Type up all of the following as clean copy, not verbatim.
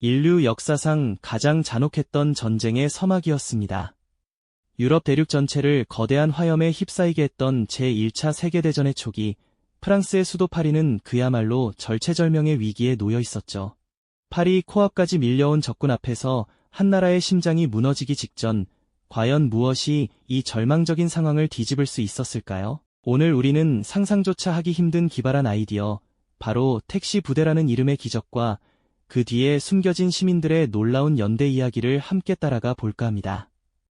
인류 역사상 가장 잔혹했던 전쟁의 서막이었습니다. 유럽 대륙 전체를 거대한 화염에 휩싸이게 했던 제1차 세계대전의 초기, 프랑스의 수도 파리는 그야말로 절체절명의 위기에 놓여 있었죠. 파리 코앞까지 밀려온 적군 앞에서 한 나라의 심장이 무너지기 직전, 과연 무엇이 이 절망적인 상황을 뒤집을 수 있었을까요? 오늘 우리는 상상조차 하기 힘든 기발한 아이디어, 바로 택시 부대라는 이름의 기적과 그 뒤에 숨겨진 시민들의 놀라운 연대 이야기를 함께 따라가 볼까 합니다.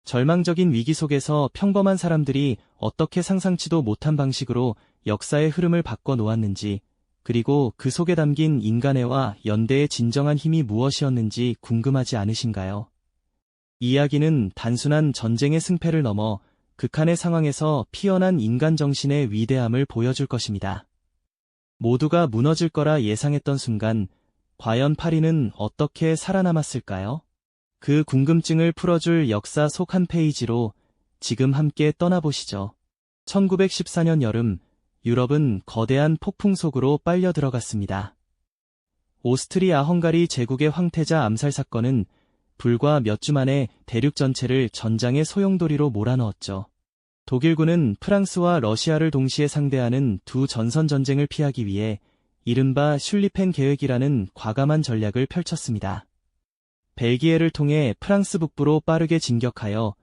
절망적인 위기 속에서 평범한 사람들이 어떻게 상상치도 못한 방식으로 역사의 흐름을 바꿔 놓았는지, 그리고 그 속에 담긴 인간애와 연대의 진정한 힘이 무엇이었는지 궁금하지 않으신가요? 이 이야기는 단순한 전쟁의 승패를 넘어 극한의 상황에서 피어난 인간 정신의 위대함을 보여줄 것입니다. 모두가 무너질 거라 예상했던 순간, 과연 파리는 어떻게 살아남았을까요? 그 궁금증을 풀어줄 역사 속 한 페이지로 지금 함께 떠나보시죠. 1914년 여름, 유럽은 거대한 폭풍 속으로 빨려 들어갔습니다. 오스트리아-헝가리 제국의 황태자 암살 사건은 불과 몇 주 만에 대륙 전체를 전장의 소용돌이로 몰아넣었죠. 독일군은 프랑스와 러시아를 동시에 상대하는 두 전선 전쟁을 피하기 위해 이른바 슐리펜 계획이라는 과감한 전략을 펼쳤습니다. 벨기에를 통해 프랑스 북부로 빠르게 진격하여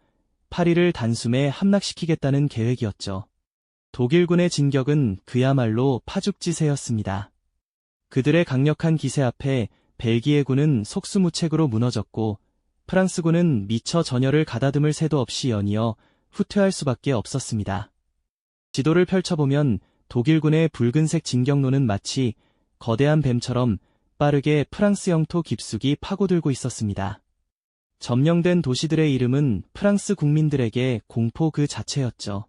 파리를 단숨에 함락시키겠다는 계획이었죠. 독일군의 진격은 그야말로 파죽지세였습니다. 그들의 강력한 기세 앞에 벨기에군은 속수무책으로 무너졌고, 프랑스군은 미처 전열을 가다듬을 새도 없이 연이어 후퇴할 수밖에 없었습니다. 지도를 펼쳐보면 독일군의 붉은색 진격로는 마치 거대한 뱀처럼 빠르게 프랑스 영토 깊숙이 파고들고 있었습니다. 점령된 도시들의 이름은 프랑스 국민들에게 공포 그 자체였죠.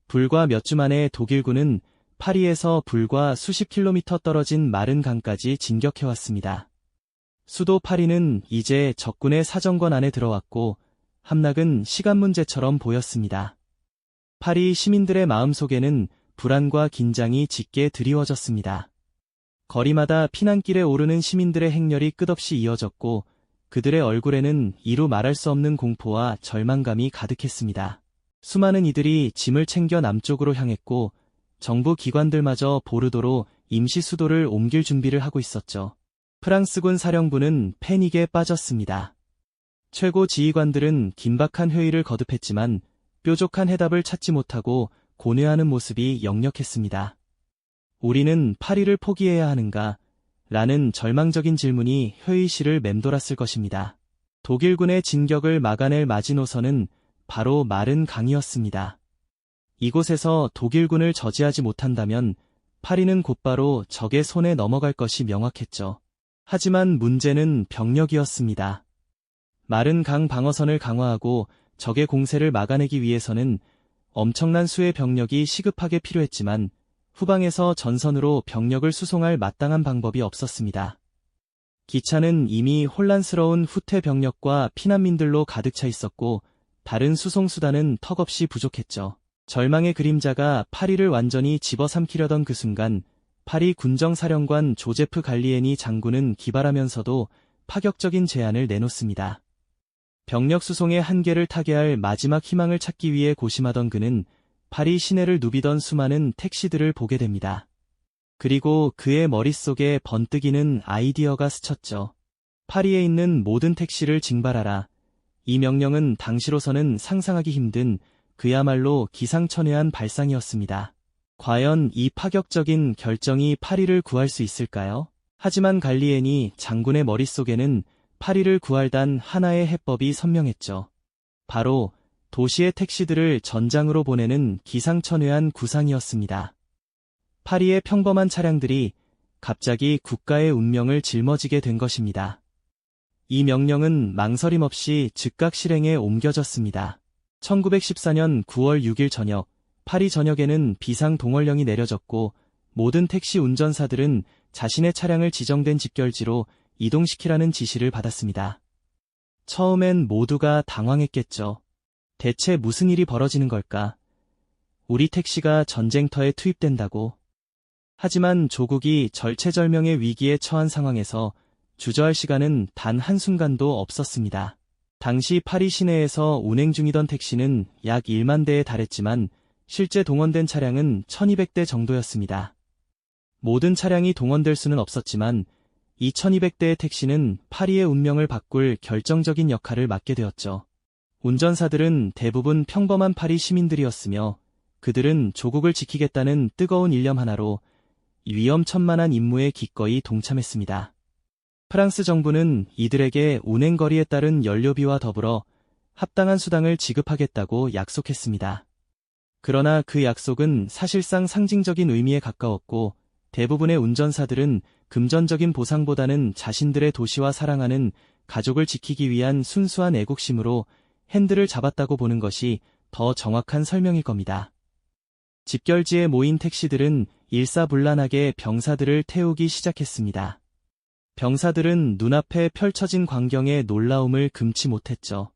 불과 몇 주 만에 독일군은 파리에서 불과 수십 킬로미터 떨어진 마른 강까지 진격해왔습니다. 수도 파리는 이제 적군의 사정권 안에 들어왔고, 함락은 시간 문제처럼 보였습니다. 파리 시민들의 마음속에는 불안과 긴장이 짙게 드리워졌습니다. 거리마다 피난길에 오르는 시민들의 행렬이 끝없이 이어졌고, 그들의 얼굴에는 이루 말할 수 없는 공포와 절망감이 가득했습니다. 수많은 이들이 짐을 챙겨 남쪽으로 향했고, 정부 기관들마저 보르도로 임시 수도를 옮길 준비를 하고 있었죠. 프랑스군 사령부는 패닉에 빠졌습니다. 최고 지휘관들은 긴박한 회의를 거듭했지만 뾰족한 해답을 찾지 못하고 고뇌하는 모습이 역력했습니다. 우리는 파리를 포기해야 하는가? 라는 절망적인 질문이 회의실을 맴돌았을 것입니다. 독일군의 진격을 막아낼 마지노선은 바로 마른 강이었습니다. 이곳에서 독일군을 저지하지 못한다면 파리는 곧바로 적의 손에 넘어갈 것이 명확했죠. 하지만 문제는 병력이었습니다. 마른 강 방어선을 강화하고 적의 공세를 막아내기 위해서는 엄청난 수의 병력이 시급하게 필요했지만 후방에서 전선으로 병력을 수송할 마땅한 방법이 없었습니다. 기차는 이미 혼란스러운 후퇴 병력과 피난민들로 가득 차 있었고, 다른 수송수단은 턱없이 부족했죠. 절망의 그림자가 파리를 완전히 집어삼키려던 그 순간, 파리 군정사령관 조제프 갈리에니 장군은 기발하면서도 파격적인 제안을 내놓습니다. 병력 수송의 한계를 타개할 마지막 희망을 찾기 위해 고심하던 그는 파리 시내를 누비던 수많은 택시들을 보게 됩니다. 그리고 그의 머릿속에 번뜩이는 아이디어가 스쳤죠. 파리에 있는 모든 택시를 징발하라. 이 명령은 당시로서는 상상하기 힘든 그야말로 기상천외한 발상이었습니다. 과연 이 파격적인 결정이 파리를 구할 수 있을까요? 하지만 갈리에니 장군의 머릿속에는 파리를 구할 단 하나의 해법이 선명했죠. 바로 도시의 택시들을 전장으로 보내는 기상천외한 구상이었습니다. 파리의 평범한 차량들이 갑자기 국가의 운명을 짊어지게 된 것입니다. 이 명령은 망설임 없이 즉각 실행에 옮겨졌습니다. 1914년 9월 6일 저녁, 파리 전역에는 비상 동원령이 내려졌고, 모든 택시 운전사들은 자신의 차량을 지정된 집결지로 이동시키라는 지시를 받았습니다. 처음엔 모두가 당황했겠죠. 대체 무슨 일이 벌어지는 걸까? 우리 택시가 전쟁터에 투입된다고? 하지만 조국이 절체절명의 위기에 처한 상황에서 주저할 시간은 단 한순간도 없었습니다. 당시 파리 시내에서 운행 중이던 택시는 약 1만 대에 달했지만 실제 동원된 차량은 1200대 정도였습니다. 모든 차량이 동원될 수는 없었지만 이 1200대의 택시는 파리의 운명을 바꿀 결정적인 역할을 맡게 되었죠. 운전사들은 대부분 평범한 파리 시민들이었으며 그들은 조국을 지키겠다는 뜨거운 일념 하나로 위험천만한 임무에 기꺼이 동참했습니다. 프랑스 정부는 이들에게 운행거리에 따른 연료비와 더불어 합당한 수당을 지급하겠다고 약속했습니다. 그러나 그 약속은 사실상 상징적인 의미에 가까웠고 대부분의 운전사들은 금전적인 보상보다는 자신들의 도시와 사랑하는 가족을 지키기 위한 순수한 애국심으로 핸들을 잡았다고 보는 것이 더 정확한 설명일 겁니다. 집결지에 모인 택시들은 일사불란하게 병사들을 태우기 시작했습니다. 병사들은 눈앞에 펼쳐진 광경에 놀라움을 금치 못했죠.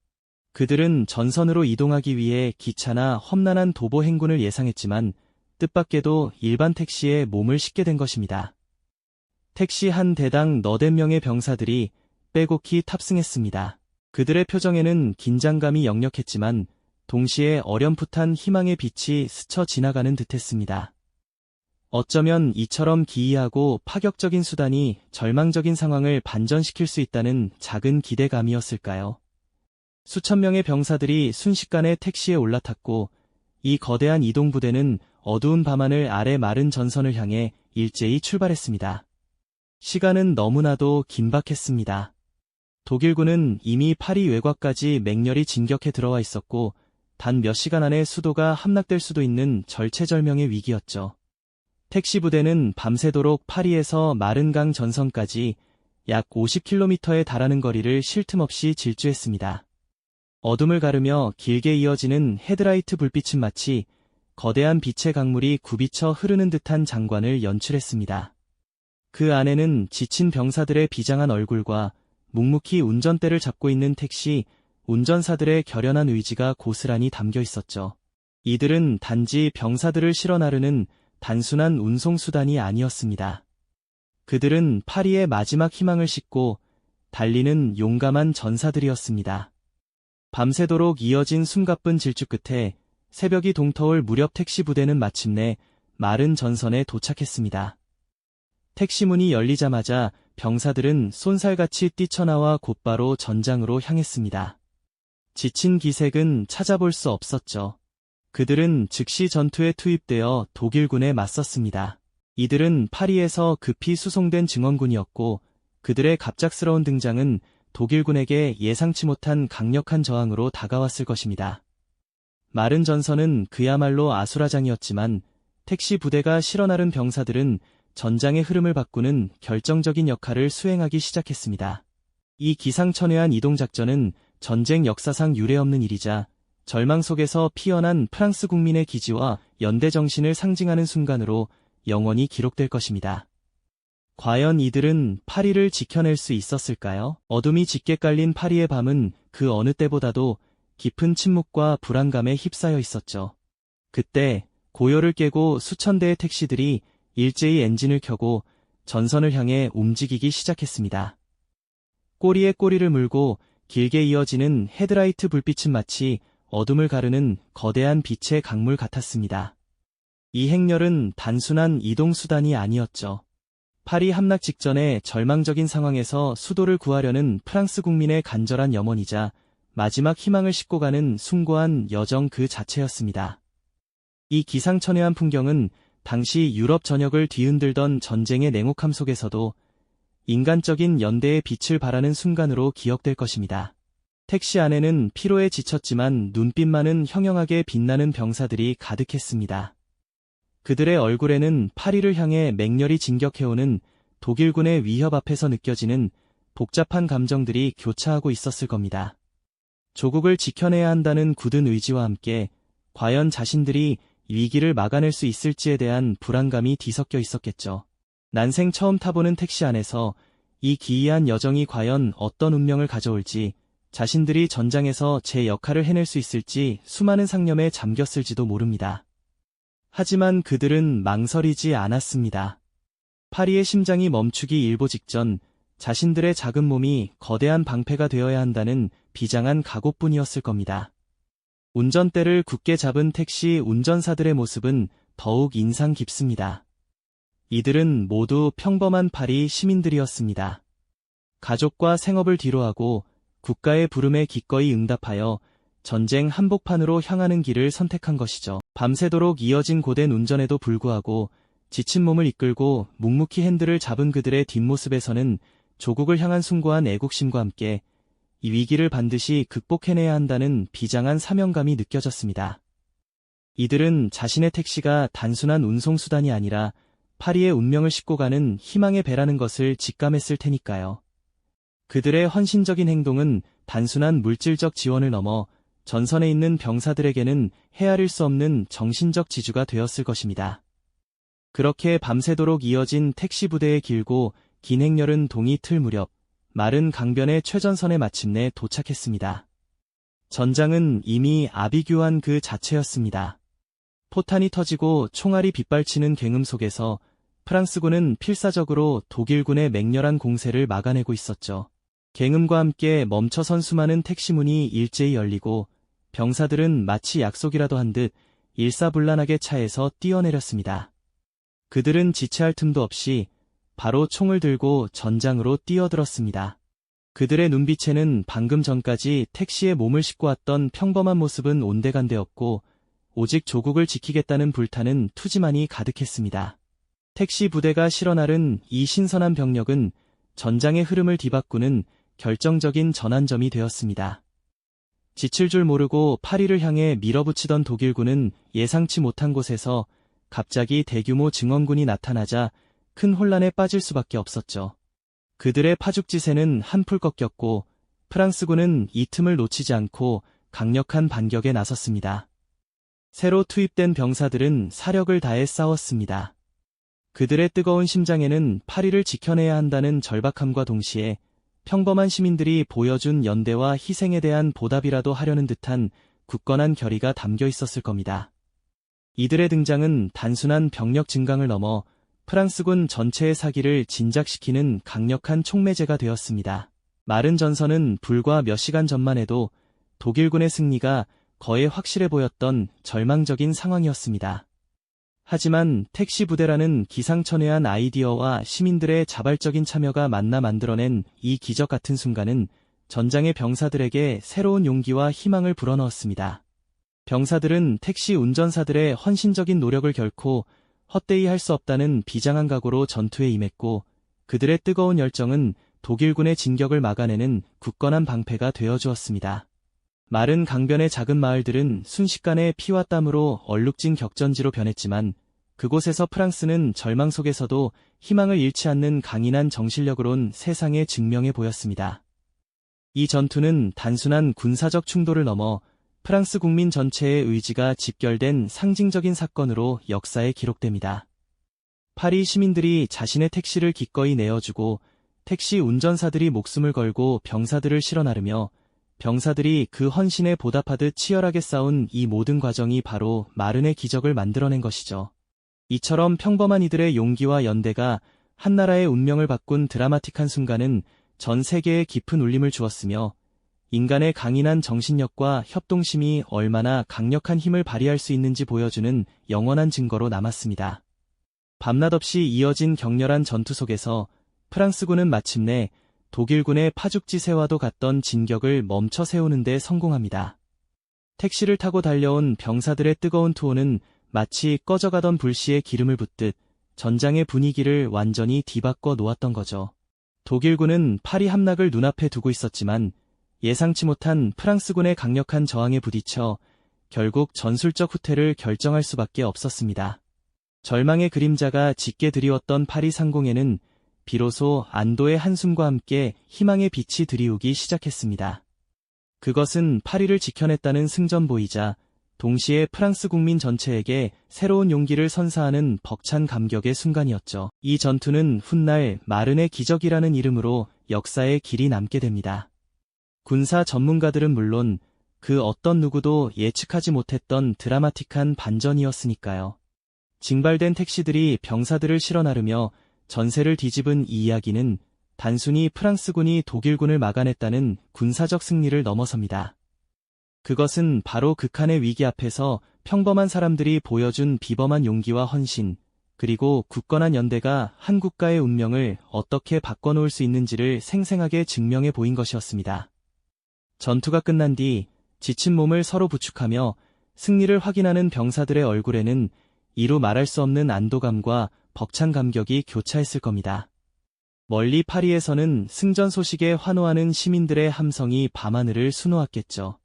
그들은 전선으로 이동하기 위해 기차나 험난한 도보 행군을 예상했지만 뜻밖에도 일반 택시에 몸을 싣게 된 것입니다. 택시 한 대당 너댓 명의 병사들이 빼곡히 탑승했습니다. 그들의 표정에는 긴장감이 역력했지만 동시에 어렴풋한 희망의 빛이 스쳐 지나가는 듯했습니다. 어쩌면 이처럼 기이하고 파격적인 수단이 절망적인 상황을 반전시킬 수 있다는 작은 기대감이었을까요? 수천 명의 병사들이 순식간에 택시에 올라탔고 이 거대한 이동부대는 어두운 밤하늘 아래 마른 전선을 향해 일제히 출발했습니다. 시간은 너무나도 긴박했습니다. 독일군은 이미 파리 외곽까지 맹렬히 진격해 들어와 있었고 단 몇 시간 안에 수도가 함락될 수도 있는 절체절명의 위기였죠. 택시 부대는 밤새도록 파리에서 마른강 전선까지 약 50km에 달하는 거리를 쉴 틈 없이 질주했습니다. 어둠을 가르며 길게 이어지는 헤드라이트 불빛은 마치 거대한 빛의 강물이 굽이쳐 흐르는 듯한 장관을 연출했습니다. 그 안에는 지친 병사들의 비장한 얼굴과 묵묵히 운전대를 잡고 있는 택시 운전사들의 결연한 의지가 고스란히 담겨 있었죠. 이들은 단지 병사들을 실어 나르는 단순한 운송수단이 아니었습니다. 그들은 파리의 마지막 희망을 싣고 달리는 용감한 전사들이었습니다. 밤새도록 이어진 숨가쁜 질주 끝에 새벽이 동터울 무렵 택시 부대는 마침내 마른 전선에 도착했습니다. 택시 문이 열리자마자 병사들은 쏜살같이 뛰쳐나와 곧바로 전장으로 향했습니다. 지친 기색은 찾아볼 수 없었죠. 그들은 즉시 전투에 투입되어 독일군에 맞섰습니다. 이들은 파리에서 급히 수송된 증원군이었고 그들의 갑작스러운 등장은 독일군에게 예상치 못한 강력한 저항으로 다가왔을 것입니다. 마른 전선은 그야말로 아수라장이었지만 택시 부대가 실어 나른 병사들은 전장의 흐름을 바꾸는 결정적인 역할을 수행하기 시작했습니다. 이 기상천외한 이동작전은 전쟁 역사상 유례없는 일이자 절망 속에서 피어난 프랑스 국민의 기지와 연대정신을 상징하는 순간으로 영원히 기록될 것입니다. 과연 이들은 파리를 지켜낼 수 있었을까요? 어둠이 짙게 깔린 파리의 밤은 그 어느 때보다도 깊은 침묵과 불안감에 휩싸여 있었죠. 그때 고요를 깨고 수천 대의 택시들이 일제히 엔진을 켜고 전선을 향해 움직이기 시작했습니다. 꼬리에 꼬리를 물고 길게 이어지는 헤드라이트 불빛은 마치 어둠을 가르는 거대한 빛의 강물 같았습니다. 이 행렬은 단순한 이동수단이 아니었죠. 파리 함락 직전의 절망적인 상황에서 수도를 구하려는 프랑스 국민의 간절한 염원이자 마지막 희망을 싣고 가는 숭고한 여정 그 자체였습니다. 이 기상천외한 풍경은 당시 유럽 전역을 뒤흔들던 전쟁의 냉혹함 속에서도 인간적인 연대의 빛을 발하는 순간으로 기억될 것입니다. 택시 안에는 피로에 지쳤지만 눈빛만은 형형하게 빛나는 병사들이 가득했습니다. 그들의 얼굴에는 파리를 향해 맹렬히 진격해오는 독일군의 위협 앞에서 느껴지는 복잡한 감정들이 교차하고 있었을 겁니다. 조국을 지켜내야 한다는 굳은 의지와 함께 과연 자신들이 위기를 막아낼 수 있을지에 대한 불안감이 뒤섞여 있었겠죠. 난생 처음 타보는 택시 안에서 이 기이한 여정이 과연 어떤 운명을 가져올지, 자신들이 전장에서 제 역할을 해낼 수 있을지 수많은 상념에 잠겼을지도 모릅니다. 하지만 그들은 망설이지 않았습니다. 파리의 심장이 멈추기 일보 직전 자신들의 작은 몸이 거대한 방패가 되어야 한다는 비장한 각오뿐이었을 겁니다. 운전대를 굳게 잡은 택시 운전사들의 모습은 더욱 인상 깊습니다. 이들은 모두 평범한 파리 시민들이었습니다. 가족과 생업을 뒤로하고 국가의 부름에 기꺼이 응답하여 전쟁 한복판으로 향하는 길을 선택한 것이죠. 밤새도록 이어진 고된 운전에도 불구하고 지친 몸을 이끌고 묵묵히 핸들을 잡은 그들의 뒷모습에서는 조국을 향한 숭고한 애국심과 함께 이 위기를 반드시 극복해내야 한다는 비장한 사명감이 느껴졌습니다. 이들은 자신의 택시가 단순한 운송수단이 아니라 파리의 운명을 싣고 가는 희망의 배라는 것을 직감했을 테니까요. 그들의 헌신적인 행동은 단순한 물질적 지원을 넘어 전선에 있는 병사들에게는 헤아릴 수 없는 정신적 지주가 되었을 것입니다. 그렇게 밤새도록 이어진 택시 부대의 길고 긴 행렬은 동이 틀 무렵 마른 강변의 최전선에 마침내 도착했습니다. 전장은 이미 아비규환 그 자체였습니다. 포탄이 터지고 총알이 빗발치는 굉음 속에서 프랑스군은 필사적으로 독일군의 맹렬한 공세를 막아내고 있었죠. 굉음과 함께 멈춰선 수많은 택시문이 일제히 열리고 병사들은 마치 약속이라도 한 듯 일사불란하게 차에서 뛰어내렸습니다. 그들은 지체할 틈도 없이 바로 총을 들고 전장으로 뛰어들었습니다. 그들의 눈빛에는 방금 전까지 택시에 몸을 싣고 왔던 평범한 모습은 온데간데없고 오직 조국을 지키겠다는 불타는 투지만이 가득했습니다. 택시 부대가 실어나른 이 신선한 병력은 전장의 흐름을 뒤바꾸는 결정적인 전환점이 되었습니다. 지칠 줄 모르고 파리를 향해 밀어붙이던 독일군은 예상치 못한 곳에서 갑자기 대규모 증원군이 나타나자 큰 혼란에 빠질 수밖에 없었죠. 그들의 파죽지세는 한풀 꺾였고 프랑스군은 이 틈을 놓치지 않고 강력한 반격에 나섰습니다. 새로 투입된 병사들은 사력을 다해 싸웠습니다. 그들의 뜨거운 심장에는 파리를 지켜내야 한다는 절박함과 동시에 평범한 시민들이 보여준 연대와 희생에 대한 보답이라도 하려는 듯한 굳건한 결의가 담겨 있었을 겁니다. 이들의 등장은 단순한 병력 증강을 넘어 프랑스군 전체의 사기를 진작시키는 강력한 촉매제가 되었습니다. 마른 전선은 불과 몇 시간 전만 해도 독일군의 승리가 거의 확실해 보였던 절망적인 상황이었습니다. 하지만 택시 부대라는 기상천외한 아이디어와 시민들의 자발적인 참여가 만나 만들어낸 이 기적 같은 순간은 전장의 병사들에게 새로운 용기와 희망을 불어넣었습니다. 병사들은 택시 운전사들의 헌신적인 노력을 결코 헛되이 할 수 없다는 비장한 각오로 전투에 임했고 그들의 뜨거운 열정은 독일군의 진격을 막아내는 굳건한 방패가 되어주었습니다. 마른 강변의 작은 마을들은 순식간에 피와 땀으로 얼룩진 격전지로 변했지만 그곳에서 프랑스는 절망 속에서도 희망을 잃지 않는 강인한 정신력으론 세상에 증명해 보였습니다. 이 전투는 단순한 군사적 충돌을 넘어 프랑스 국민 전체의 의지가 집결된 상징적인 사건으로 역사에 기록됩니다. 파리 시민들이 자신의 택시를 기꺼이 내어주고 택시 운전사들이 목숨을 걸고 병사들을 실어 나르며 병사들이 그 헌신에 보답하듯 치열하게 싸운 이 모든 과정이 바로 마른의 기적을 만들어낸 것이죠. 이처럼 평범한 이들의 용기와 연대가 한 나라의 운명을 바꾼 드라마틱한 순간은 전 세계에 깊은 울림을 주었으며 인간의 강인한 정신력과 협동심이 얼마나 강력한 힘을 발휘할 수 있는지 보여주는 영원한 증거로 남았습니다. 밤낮 없이 이어진 격렬한 전투 속에서 프랑스군은 마침내 독일군의 파죽지세와도 같던 진격을 멈춰 세우는 데 성공합니다. 택시를 타고 달려온 병사들의 뜨거운 투호는 마치 꺼져가던 불씨에 기름을 붓듯 전장의 분위기를 완전히 뒤바꿔 놓았던 거죠. 독일군은 파리 함락을 눈앞에 두고 있었지만 예상치 못한 프랑스군의 강력한 저항에 부딪혀 결국 전술적 후퇴를 결정할 수밖에 없었습니다. 절망의 그림자가 짙게 드리웠던 파리 상공에는 비로소 안도의 한숨과 함께 희망의 빛이 드리우기 시작했습니다. 그것은 파리를 지켜냈다는 승전보이자 동시에 프랑스 국민 전체에게 새로운 용기를 선사하는 벅찬 감격의 순간이었죠. 이 전투는 훗날 마른의 기적이라는 이름으로 역사에 길이 남게 됩니다. 군사 전문가들은 물론 그 어떤 누구도 예측하지 못했던 드라마틱한 반전이었으니까요. 징발된 택시들이 병사들을 실어 나르며 전세를 뒤집은 이 이야기는 단순히 프랑스군이 독일군을 막아냈다는 군사적 승리를 넘어섭니다. 그것은 바로 극한의 위기 앞에서 평범한 사람들이 보여준 비범한 용기와 헌신, 그리고 굳건한 연대가 한 국가의 운명을 어떻게 바꿔놓을 수 있는지를 생생하게 증명해 보인 것이었습니다. 전투가 끝난 뒤 지친 몸을 서로 부축하며 승리를 확인하는 병사들의 얼굴에는 이루 말할 수 없는 안도감과 벅찬 감격이 교차했을 겁니다. 멀리 파리에서는 승전 소식에 환호하는 시민들의 함성이 밤하늘을 수놓았겠죠.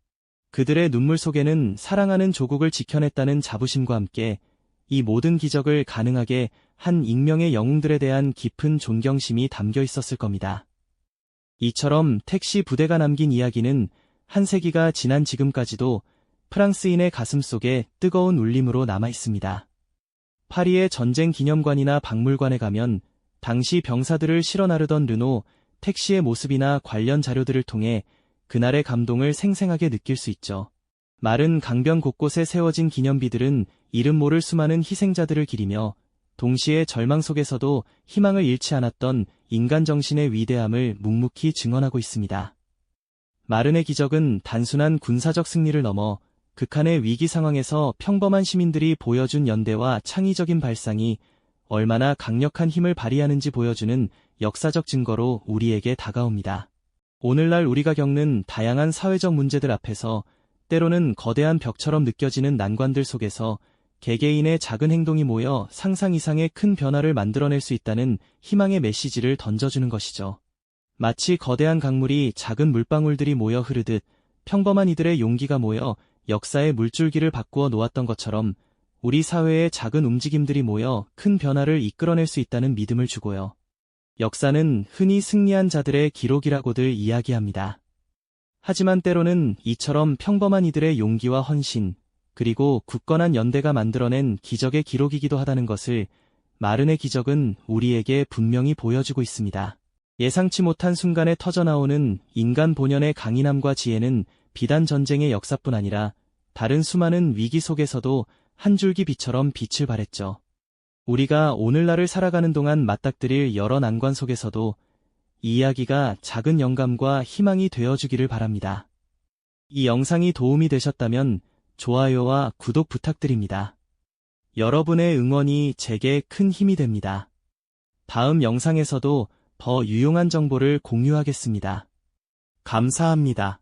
그들의 눈물 속에는 사랑하는 조국을 지켜냈다는 자부심과 함께 이 모든 기적을 가능하게 한 익명의 영웅들에 대한 깊은 존경심이 담겨 있었을 겁니다. 이처럼 택시 부대가 남긴 이야기는 한 세기가 지난 지금까지도 프랑스인의 가슴 속에 뜨거운 울림으로 남아 있습니다. 파리의 전쟁 기념관이나 박물관에 가면 당시 병사들을 실어 나르던 르노 택시의 모습이나 관련 자료들을 통해 그날의 감동을 생생하게 느낄 수 있죠. 마른 강변 곳곳에 세워진 기념비들은 이름 모를 수많은 희생자들을 기리며 동시에 절망 속에서도 희망을 잃지 않았던 인간 정신의 위대함을 묵묵히 증언하고 있습니다. 마른의 기적은 단순한 군사적 승리를 넘어 극한의 위기 상황에서 평범한 시민들이 보여준 연대와 창의적인 발상이 얼마나 강력한 힘을 발휘하는지 보여주는 역사적 증거로 우리에게 다가옵니다. 오늘날 우리가 겪는 다양한 사회적 문제들 앞에서 때로는 거대한 벽처럼 느껴지는 난관들 속에서 개개인의 작은 행동이 모여 상상 이상의 큰 변화를 만들어낼 수 있다는 희망의 메시지를 던져주는 것이죠. 마치 거대한 강물이 작은 물방울들이 모여 흐르듯 평범한 이들의 용기가 모여 역사의 물줄기를 바꾸어 놓았던 것처럼 우리 사회의 작은 움직임들이 모여 큰 변화를 이끌어낼 수 있다는 믿음을 주고요. 역사는 흔히 승리한 자들의 기록이라고들 이야기합니다. 하지만 때로는 이처럼 평범한 이들의 용기와 헌신, 그리고 굳건한 연대가 만들어낸 기적의 기록이기도 하다는 것을 마른의 기적은 우리에게 분명히 보여주고 있습니다. 예상치 못한 순간에 터져나오는 인간 본연의 강인함과 지혜는 비단 전쟁의 역사뿐 아니라 다른 수많은 위기 속에서도 한 줄기 빛처럼 빛을 발했죠. 우리가 오늘날을 살아가는 동안 맞닥뜨릴 여러 난관 속에서도 이 이야기가 작은 영감과 희망이 되어주기를 바랍니다. 이 영상이 도움이 되셨다면 좋아요와 구독 부탁드립니다. 여러분의 응원이 제게 큰 힘이 됩니다. 다음 영상에서도 더 유용한 정보를 공유하겠습니다. 감사합니다.